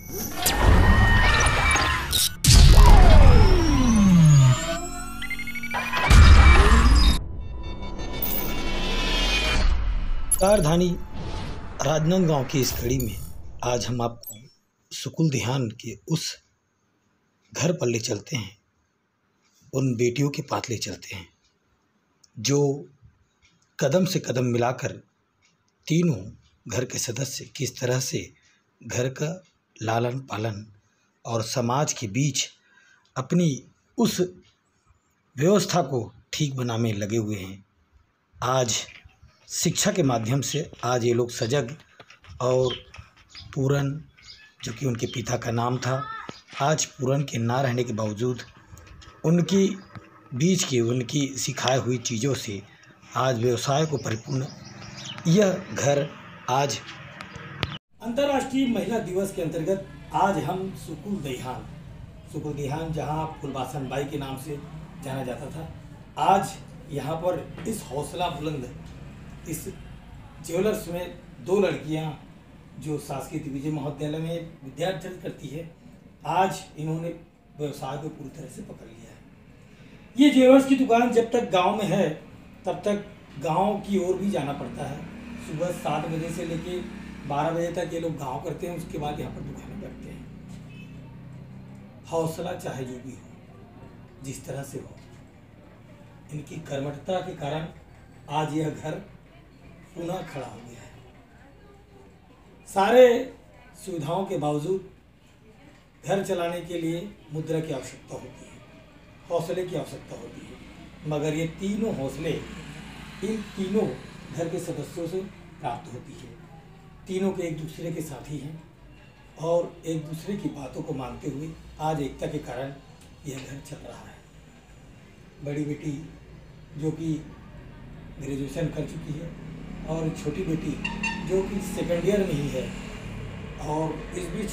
राजधानी राजनांदगांव की इस कड़ी में आज हम आपको सुकुल ध्यान के उस घर पर ले चलते हैं, उन बेटियों के पास ले चलते हैं जो कदम से कदम मिलाकर तीनों घर के सदस्य किस तरह से घर का लालन पालन और समाज के बीच अपनी उस व्यवस्था को ठीक बनाने में लगे हुए हैं। आज शिक्षा के माध्यम से आज ये लोग सजग और पूरन, जो कि उनके पिता का नाम था, आज पूरन के ना रहने के बावजूद उनकी बीच की उनकी सिखाई हुई चीज़ों से आज व्यवसाय को परिपूर्ण यह घर आज अंतर्राष्ट्रीय महिला दिवस के अंतर्गत आज हम सुकुल देहान जहां फुलबासन बाई के नाम से जाना जाता था, आज यहाँ पर इस हौसला बुलंद इस ज्वेलर्स में दो लड़कियां जो शासकीय विजय महाविद्यालय में विद्यार्जन करती है, आज इन्होंने व्यवसाय को पूरी तरह से पकड़ लिया है। ये ज्वेलर्स की दुकान जब तक गांव में है तब तक गांव की ओर भी जाना पड़ता है। सुबह 7 बजे से लेके 12 बजे तक ये लोग गांव करते हैं, उसके बाद यहाँ पर दुकानें बैठते हैं। हौसला चाहे जो भी हो, जिस तरह से हो, इनकी कर्मठता के कारण आज यह घर पुनः खड़ा हो गया है। सारे सुविधाओं के बावजूद घर चलाने के लिए मुद्रा की आवश्यकता होती है, हौसले की आवश्यकता होती है, मगर ये तीनों हौसले इन तीनों घर के सदस्यों से प्राप्त होती है। तीनों के एक दूसरे के साथी हैं और एक दूसरे की बातों को मानते हुए आज एकता के कारण यह घर चल रहा है। बड़ी बेटी जो कि ग्रेजुएशन कर चुकी है और छोटी बेटी जो कि सेकेंड ईयर में ही है और इस बीच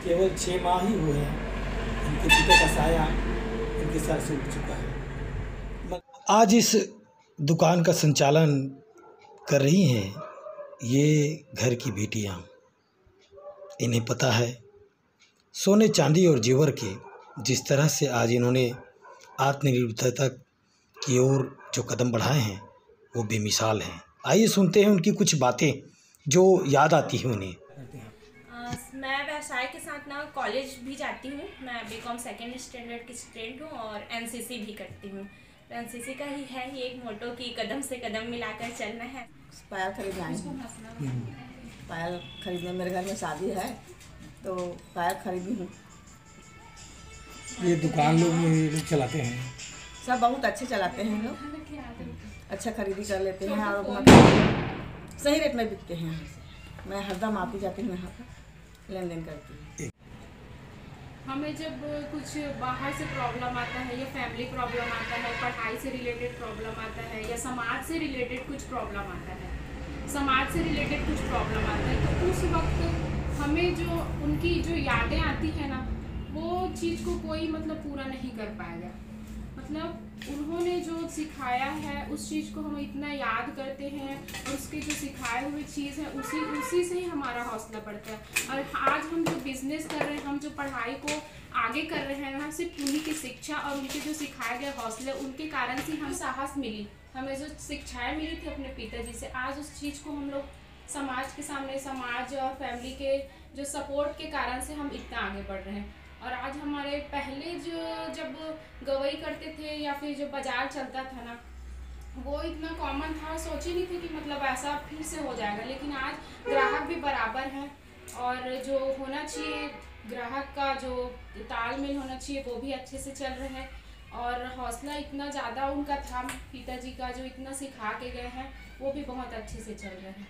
केवल 6 माह ही हुए हैं, इनके पिता का साया इनके सर से उठ चुका है। आज इस दुकान का संचालन कर रही हैं ये घर की बेटियां। इन्हें पता है सोने चांदी और जेवर के जिस तरह से आज इन्होंने आत्मनिर्भरता की ओर जो कदम बढ़ाए हैं वो बेमिसाल हैं। आइए सुनते हैं उनकी कुछ बातें जो याद आती हैं उन्हें। मैं व्यवसाय के साथ ना कॉलेज भी जाती हूँ। मैं बीकॉम सेकेंड स्टैंडर्ड की स्टूडेंट हूँ और एनसीसी भी करती हूँ। एनसीसी का ही है ये एक मोटो की कदम से कदम मिलाकर चलना है। पायल खरीदना है, पायल खरीदने मेरे घर में शादी है तो पायल खरीदी हूँ। ये दुकान लोग चलाते हैं, सब बहुत अच्छे चलाते हैं लोग, अच्छा खरीदी कर लेते हैं और मतलब सही रेट में बिकते हैं। मैं हरदम आती जाती हूँ यहाँ पर लेन देन करती हूँ। हमें जब कुछ बाहर से प्रॉब्लम आता है या फैमिली प्रॉब्लम आता है, पढ़ाई से रिलेटेड प्रॉब्लम आता है या समाज से रिलेटेड कुछ प्रॉब्लम आता है, तो उस वक्त हमें जो उनकी जो यादें आती है ना, वो चीज़ को कोई मतलब पूरा नहीं कर पाएगा। मतलब उन्होंने जो सिखाया है उस चीज़ को हम इतना याद करते हैं और उसके जो सिखाए हुए चीज़ है उसी से ही हमारा हौसला बढ़ता है। और आज हम जो बिजनेस कर रहे हैं, हम जो पढ़ाई को आगे कर रहे हैं, हम सिर्फ उन्हीं की शिक्षा और उनके जो सिखाए गए हौसले, उनके कारण से हम साहस मिली, हमें जो शिक्षाएँ मिली थी अपने पिताजी से, आज उस चीज़ को हम लोग समाज के सामने, समाज और फैमिली के जो सपोर्ट के कारण से हम इतना आगे बढ़ रहे हैं। और आज हमारे पहले जो जब गवई करते थे या फिर जो बाजार चलता था ना, वो इतना कॉमन था, सोच ही नहीं थे कि मतलब ऐसा फिर से हो जाएगा। लेकिन आज ग्राहक भी बराबर हैं और जो होना चाहिए ग्राहक का जो तालमेल होना चाहिए वो भी अच्छे से चल रहे हैं। और हौसला इतना ज़्यादा उनका था, पिताजी का जो इतना सिखा के गए हैं वो भी बहुत अच्छे से चल रहे हैं।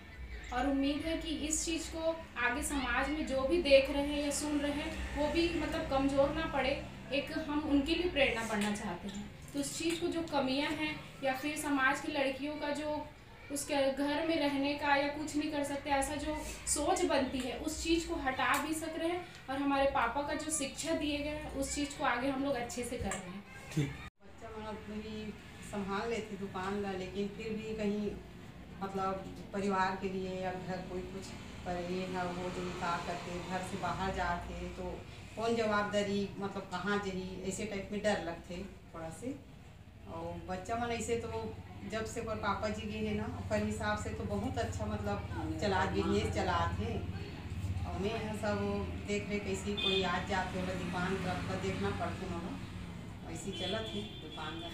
और उम्मीद है कि इस चीज़ को आगे समाज में जो भी देख रहे हैं या सुन रहे हैं वो भी मतलब कमज़ोर ना पड़े, एक हम उनकी भी प्रेरणा बढ़ना चाहते हैं। तो उस चीज़ को जो कमियां हैं या फिर समाज की लड़कियों का जो उसके घर में रहने का या कुछ नहीं कर सकते ऐसा जो सोच बनती है, उस चीज़ को हटा भी सक रहे हैं। और हमारे पापा का जो शिक्षा दिए गए हैं उस चीज़ को आगे हम लोग अच्छे से कर रहे हैं। बच्चा मतलब भी संभाल लेती दुकान ला, लेकिन फिर भी कहीं मतलब परिवार के लिए या घर कोई कुछ पर ये है वो जो का करते घर से बाहर जाते तो कौन जवाबदारी मतलब कहाँ जही ऐसे टाइप में डर लगते थोड़ा से। और बच्चा मन ऐसे तो जब से पर पापा जी गए हैं ना पर हिसाब से तो बहुत अच्छा मतलब चला बिजनेस चला थे। और मैं सब देख रहे कैसे कोई आज जाते हो दुकान पर देखना पड़ते ना ऐसी चला थी दुकान का।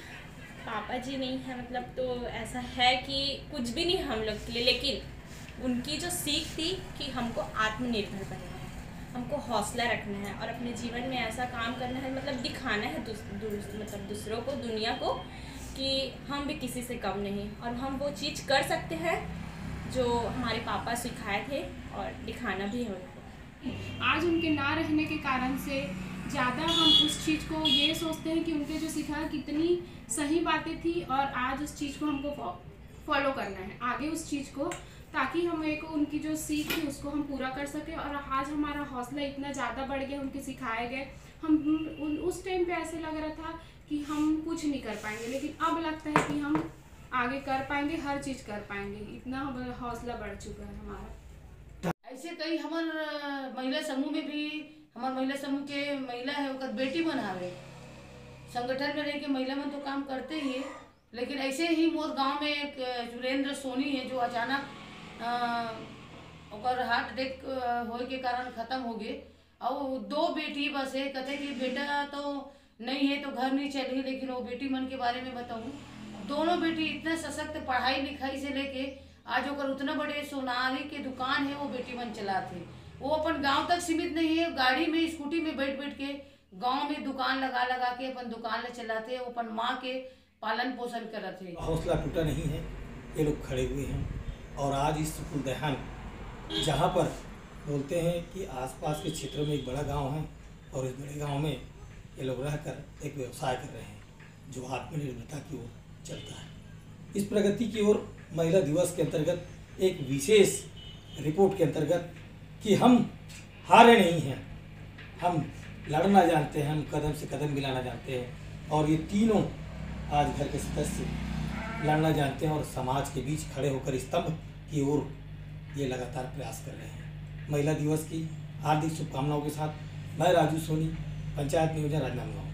पापा जी नहीं है मतलब तो ऐसा है कि कुछ भी नहीं हम लोग के लिए, लेकिन उनकी जो सीख थी कि हमको आत्मनिर्भर बनना है, हमको हौसला रखना है और अपने जीवन में ऐसा काम करना है, मतलब दिखाना है मतलब दूसरों को, दुनिया को, कि हम भी किसी से कम नहीं और हम वो चीज़ कर सकते हैं जो हमारे पापा सिखाए थे और दिखाना भी है उनको। आज उनके ना रहने के कारण से ज़्यादा हम उस चीज़ को ये सोचते हैं कि उनके जो सिखाया कितनी सही बातें थी और आज उस चीज़ को हमको फॉलो करना है आगे उस चीज़ को, ताकि हमें को उनकी जो सीख थी उसको हम पूरा कर सकें। और आज हमारा हौसला इतना ज़्यादा बढ़ गया, उनके सिखाए गए हम उस टाइम पे ऐसे लग रहा था कि हम कुछ नहीं कर पाएंगे, लेकिन अब लगता है कि हम आगे कर पाएंगे, हर चीज़ कर पाएंगे, इतना हौसला बढ़ चुका है हमारा। ऐसे कई हमार महिला समूह में भी हमार महिला समूह के महिला है ओकर बेटी बनावे संगठन में रह के महिला मन तो काम करते ही है। लेकिन ऐसे ही मोर गांव में एक सुरेंद्र सोनी है जो अचानक ओकर हार्ट अटैक होए के कारण खत्म हो गए। और 2 बेटी बस है, कहते कि बेटा तो नहीं है तो घर नहीं चली, लेकिन वो बेटी मन के बारे में बताऊँ, दोनों बेटी इतना सशक्त पढ़ाई लिखाई से लेके आज ओकर उतना बड़े सोनारी के दुकान है वो बेटी मन चलाते। वो अपन गांव तक सीमित नहीं है, गाड़ी में स्कूटी में बैठ बैठ के गांव में दुकान लगा लगा के अपन दुकान ले चलाते, वो अपन माँ के पालन पोषण करते हैं। हौसला टूटा नहीं है, ये लोग खड़े हुए हैं। और आज इस सुकुल देहान जहाँ पर बोलते हैं कि आसपास के क्षेत्र में एक बड़ा गांव है और इस बड़े गांव में ये लोग रहकर एक व्यवसाय कर रहे हैं जो आत्मनिर्भरता की ओर चलता है। इस प्रगति की ओर महिला दिवस के अंतर्गत एक विशेष रिपोर्ट के अंतर्गत कि हम हारे नहीं हैं, हम लड़ना जानते हैं, हम कदम से कदम मिलाना जानते हैं और ये तीनों आज घर के सदस्य लड़ना जानते हैं और समाज के बीच खड़े होकर स्तंभ की ओर ये लगातार प्रयास कर रहे हैं। महिला दिवस की हार्दिक शुभकामनाओं के साथ मैं राजू सोनी, पंचायत नियोजन राजनांदगांव।